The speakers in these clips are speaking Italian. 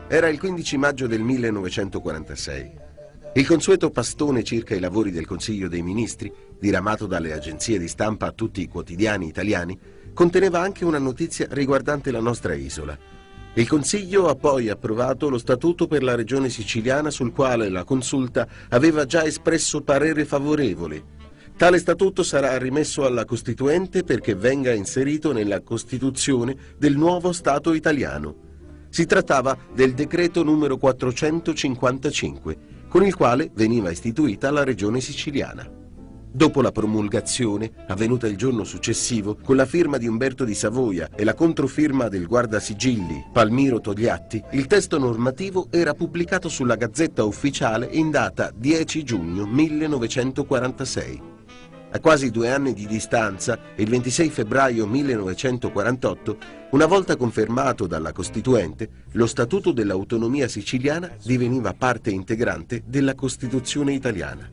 Era il 15 maggio del 1946. Il consueto pastone circa i lavori del Consiglio dei Ministri, diramato dalle agenzie di stampa a tutti i quotidiani italiani, conteneva anche una notizia riguardante la nostra isola. Il Consiglio ha poi approvato lo Statuto per la Regione Siciliana, sul quale la Consulta aveva già espresso parere favorevole. Tale Statuto sarà rimesso alla Costituente perché venga inserito nella Costituzione del nuovo Stato italiano. Si trattava del decreto numero 455, con il quale veniva istituita la Regione Siciliana. Dopo la promulgazione, avvenuta il giorno successivo, con la firma di Umberto di Savoia e la controfirma del guardasigilli Palmiro Togliatti, il testo normativo era pubblicato sulla Gazzetta Ufficiale in data 10 giugno 1946. A quasi 2 anni di distanza, il 26 febbraio 1948, una volta confermato dalla Costituente, lo Statuto dell'Autonomia Siciliana diveniva parte integrante della Costituzione italiana.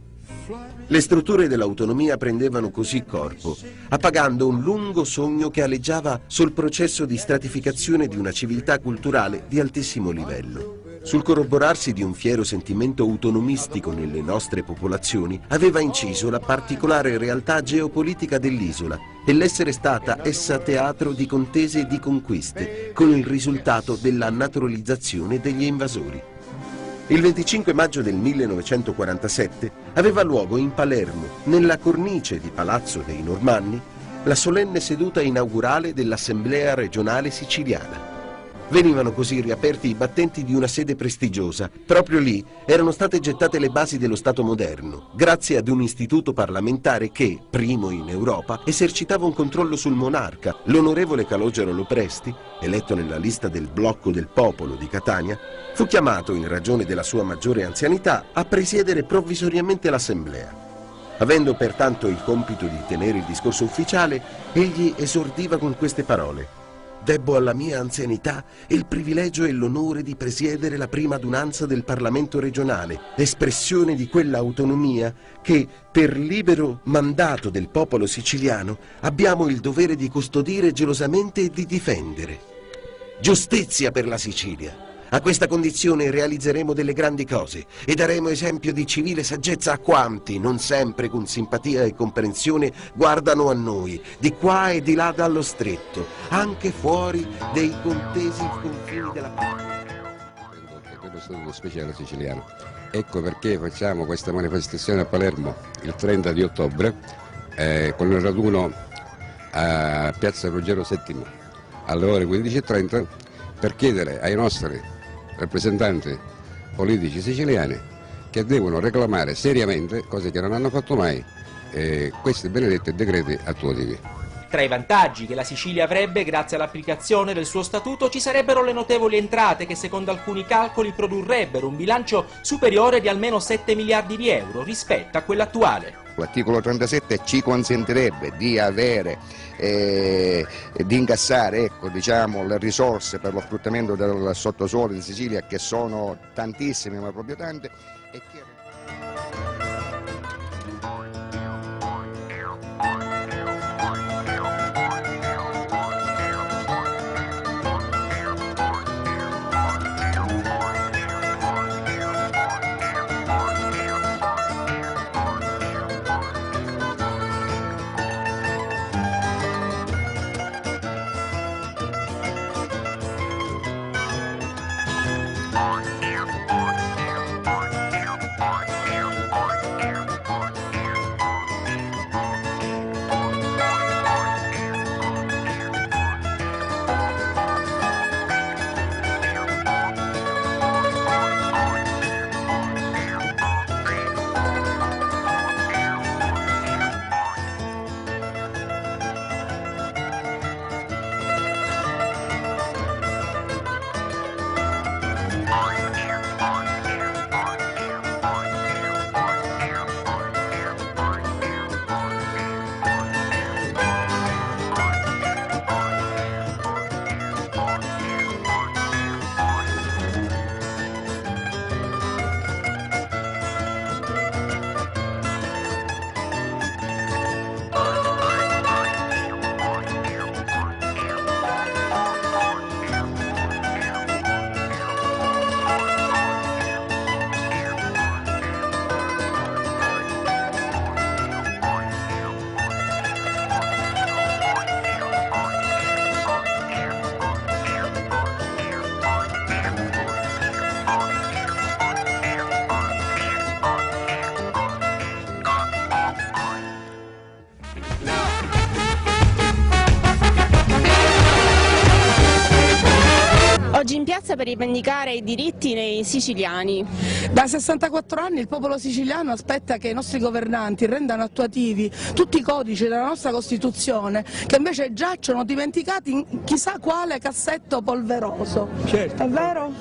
Le strutture dell'autonomia prendevano così corpo, appagando un lungo sogno che aleggiava sul processo di stratificazione di una civiltà culturale di altissimo livello. Sul corroborarsi di un fiero sentimento autonomistico nelle nostre popolazioni aveva inciso la particolare realtà geopolitica dell'isola e l'essere stata essa teatro di contese e di conquiste, con il risultato della naturalizzazione degli invasori. Il 25 maggio del 1947 aveva luogo in Palermo, nella cornice di Palazzo dei Normanni, la solenne seduta inaugurale dell'Assemblea regionale siciliana. Venivano così riaperti i battenti di una sede prestigiosa. Proprio lì erano state gettate le basi dello Stato moderno, grazie ad un istituto parlamentare che, primo in Europa, esercitava un controllo sul monarca. L'onorevole Calogero Lopresti, eletto nella lista del Blocco del Popolo di Catania, fu chiamato, in ragione della sua maggiore anzianità, a presiedere provvisoriamente l'Assemblea. Avendo pertanto il compito di tenere il discorso ufficiale, egli esordiva con queste parole: «Debbo alla mia anzianità il privilegio e l'onore di presiedere la prima adunanza del Parlamento regionale, espressione di quella autonomia che, per libero mandato del popolo siciliano, abbiamo il dovere di custodire gelosamente e di difendere. Giustizia per la Sicilia! A questa condizione realizzeremo delle grandi cose e daremo esempio di civile saggezza a quanti, non sempre con simpatia e comprensione, guardano a noi, di qua e di là dallo stretto, anche fuori dei contesi confini della patria». Dello Statuto speciale siciliano. Ecco perché facciamo questa manifestazione a Palermo il 30 di ottobre con il raduno a Piazza Ruggero VII alle ore 15:30 per chiedere ai nostri rappresentanti politici siciliani che devono reclamare seriamente, cose che non hanno fatto mai, questi benedetti decreti attuativi. Tra i vantaggi che la Sicilia avrebbe grazie all'applicazione del suo statuto ci sarebbero le notevoli entrate che secondo alcuni calcoli produrrebbero un bilancio superiore di almeno 7 miliardi di euro rispetto a quello attuale. L'articolo 37 ci consentirebbe di avere di incassare le risorse per lo sfruttamento del sottosuolo in Sicilia, che sono tantissime, ma proprio tante, e che... Oggi in piazza per rivendicare i diritti dei siciliani. Da 64 anni il popolo siciliano aspetta che i nostri governanti rendano attuativi tutti i codici della nostra Costituzione, che invece giacciono dimenticati in chissà quale cassetto polveroso. Certo. È vero?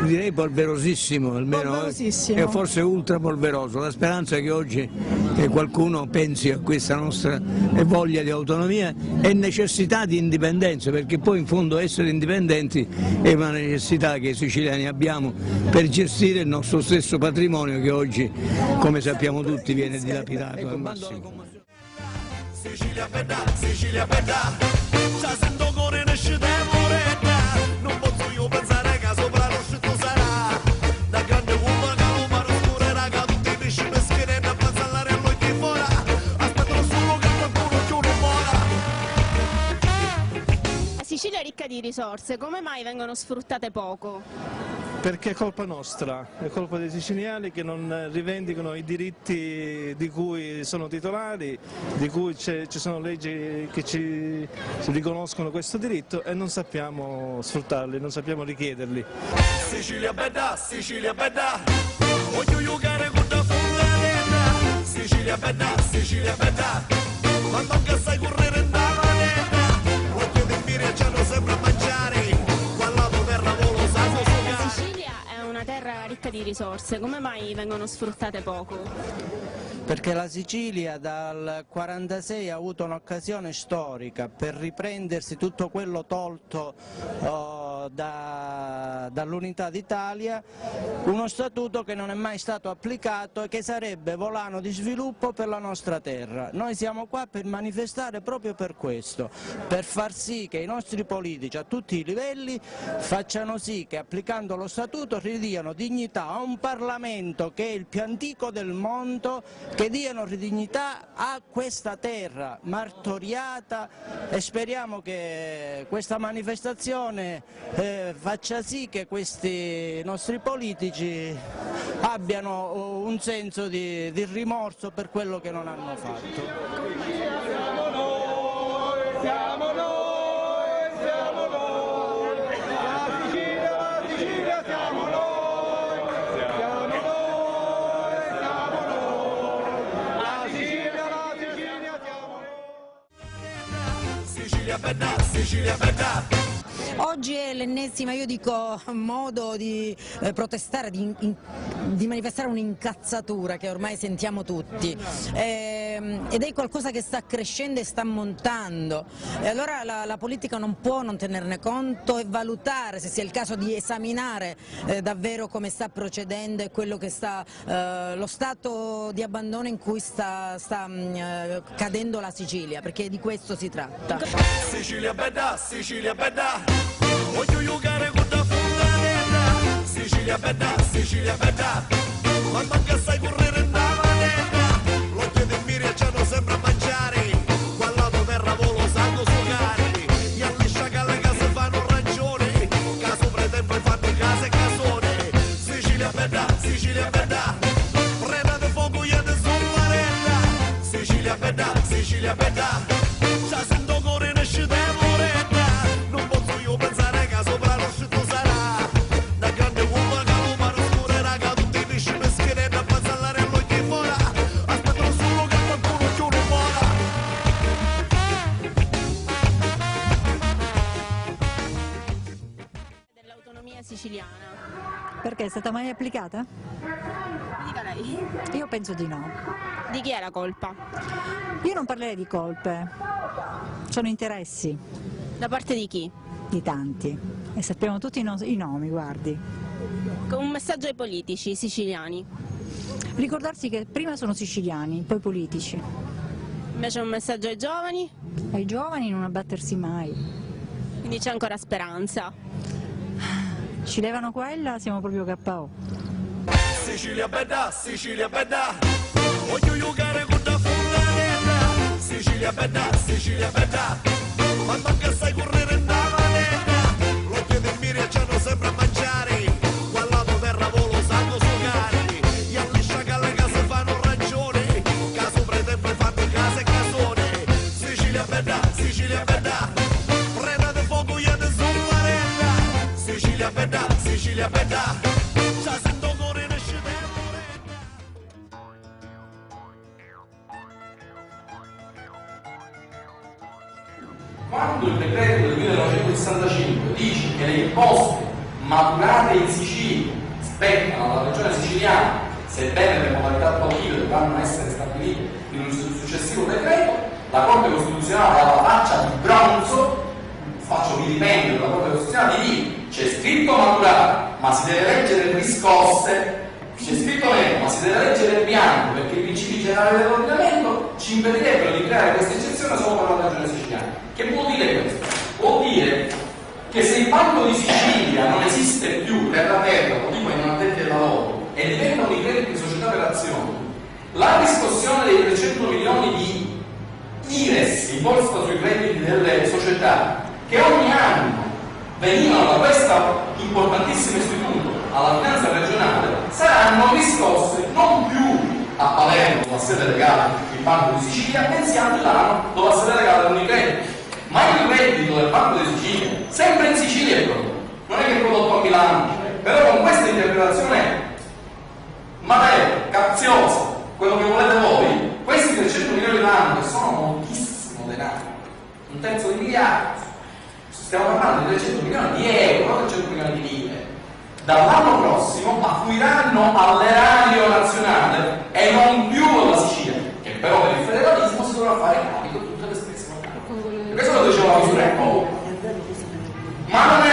Direi polverosissimo, almeno, Polverosissimo. e forse ultra polveroso. La speranza è che oggi qualcuno pensi a questa nostra voglia di autonomia e necessità di indipendenza, perché poi in fondo essere indipendenti è una necessità che i siciliani abbiamo per gestire il nostro stesso patrimonio che oggi, come sappiamo tutti, viene dilapidato al massimo. Sicilia bella, Sicilia bella, ci sento cuore nasce temporetta, non posso io pensare che sopra lo scritto sarà, da grande uomo che lo mano scure raga, tutti i pesci pescheretti a passare all'occhio in fuori, aspettano solo che qualcuno chiude fuori. La Sicilia è ricca di risorse, come mai vengono sfruttate poco? Perché è colpa nostra, è colpa dei siciliani che non rivendicano i diritti di cui sono titolari, di cui ci sono leggi che ci riconoscono questo diritto e non sappiamo sfruttarli, non sappiamo richiederli. Sicilia bella, voglio giocare con la fontanella, Sicilia bella, quando anche sai correre in manetta, l'occhio di Miria ci hanno sempre a mangiare, quella terra volo sanno Terra ricca di risorse, come mai vengono sfruttate poco? Perché la Sicilia dal 1946 ha avuto un'occasione storica per riprendersi tutto quello tolto dall'unità d'Italia, uno statuto che non è mai stato applicato e che sarebbe volano di sviluppo per la nostra terra. Noi siamo qua per manifestare proprio per questo, per far sì che i nostri politici a tutti i livelli facciano sì che applicando lo statuto ridiano dignità a un Parlamento che è il più antico del mondo, che diano dignità a questa terra martoriata, e speriamo che questa manifestazione faccia sì che questi nostri politici abbiano un senso di rimorso per quello che non hanno fatto. Siamo noi, siamo noi, siamo noi, la Sicilia siamo noi, siamo noi, siamo noi, la Sicilia siamo noi. Sicilia bella, Sicilia bella. Oggi è l'ennesima, io dico, modo di protestare, di manifestare un'incazzatura che ormai sentiamo tutti, ed è qualcosa che sta crescendo e sta montando, e allora la politica non può non tenerne conto e valutare se sia il caso di esaminare davvero come sta procedendo e quello che lo stato di abbandono in cui sta cadendo la Sicilia, perché di questo si tratta. Sicilia bella, voglio giocare con la fontanella, Sicilia bella, quando anche sai correre in manetta, l'occhio di Miria ci hanno sempre a mangiare, quella terra volo sanno suocare, gli altri sciacalli che si fanno ragione, che sopra i tempi fanno case e casone, Sicilia bella, prendete fuoco io ne sono varella, Sicilia bella, ci sento cuore nasce temporetta, non posso io pensare che sopra lo scritto sarà, da grande uomo che lo mano scure raga, tutti i pesci pescheretti a passare all'occhio in fuori, aspettano solo che qualcuno chiude fuori. Dell'autonomia siciliana. Perché è stata mai applicata? Dica lei. Io penso di no. Di chi è la colpa? Io non parlerei di colpe, sono interessi. Da parte di chi? Di tanti, e sappiamo tutti i nomi, guardi. Con un messaggio ai politici siciliani. Ricordarsi che prima sono siciliani, poi politici. Invece un messaggio ai giovani? Ai giovani non abbattersi mai. Quindi c'è ancora speranza. Ci levano quella, siamo proprio KO. Sicilia bella, voglio giocare con la fontanella, Sicilia bella, quando anche sai correre in manetta, l'occhio di Miria ci hanno sempre a mangiare, quella terra Sicilia bella, Sicilia bella, già sento cuore nasce Quando il decreto del 1965 dice che le imposte maturate in Sicilia spettano alla regione siciliana, sebbene le modalità attuative dovranno essere stabilite in un successivo decreto, la Corte Costituzionale ha la faccia di bronzo, faccio vilipendio della Corte Costituzionale, di dire c'è scritto maturate, ma si deve leggere riscosse, c'è scritto nero, ma si deve leggere bianco, perché i principi generali dell'ordinamento ci impedirebbero di creare questa eccezione solo per la regione siciliana. Che vuol dire questo? Vuol dire che se il Banco di Sicilia non esiste più per la terra, lo dico ai non addetti al lavoro, e diventano i crediti di società per azioni, la riscossione dei 300 milioni di IRES, imposta sui crediti delle società, che ogni anno venivano da questo importantissimo istituto alla finanza regionale, saranno riscosse non più a Palermo, dove ha sede legale il Banco di Sicilia, bensì a Milano, dove ha sede legale l'Unicredit. Ma il reddito del Banco di Sicilia, sempre in Sicilia è prodotto, non è che è prodotto a Milano, però con questa interpretazione matera, capziosa, quello che volete voi, questi 300 milioni l'anno, che sono moltissimo denaro, un terzo di miliardo, stiamo parlando di 300 milioni di euro, non 300 milioni di lire, dall'anno prossimo affluiranno all'erario nazionale e non più alla Sicilia, che però per il federalismo si dovrà fare carico di tutte le spese locali. Questo lo diceva la misura, ma non è